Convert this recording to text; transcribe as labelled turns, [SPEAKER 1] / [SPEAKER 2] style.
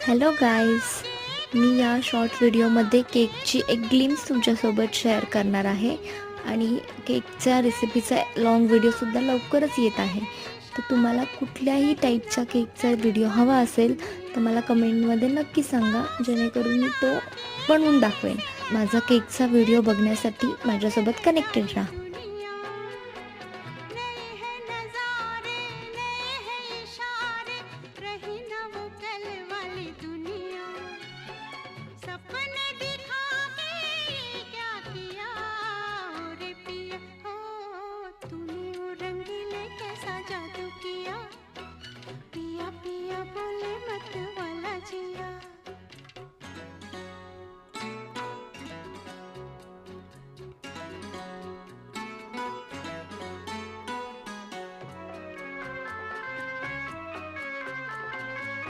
[SPEAKER 1] Hello guys, मी या short व्हिडिओमध्ये केकची एक ग्लिम्स तुमच्यासोबत शेअर करणार आहे आणि केकच्या रेसिपीचा लॉंग व्हिडिओसुद्धा लवकरच येत आहे. तर तुम्हाला कुठल्याही टाईपचा केकचा व्हिडिओ हवा असेल तर मला कमेंटमध्ये नक्की सांगा, जेणेकरून मी तो बनवून दाखवेन. माझा केकचा व्हिडिओ बघण्यासाठी माझ्यासोबत कनेक्टेड राहा.
[SPEAKER 2] रही ना वो कल वाली दुनिया।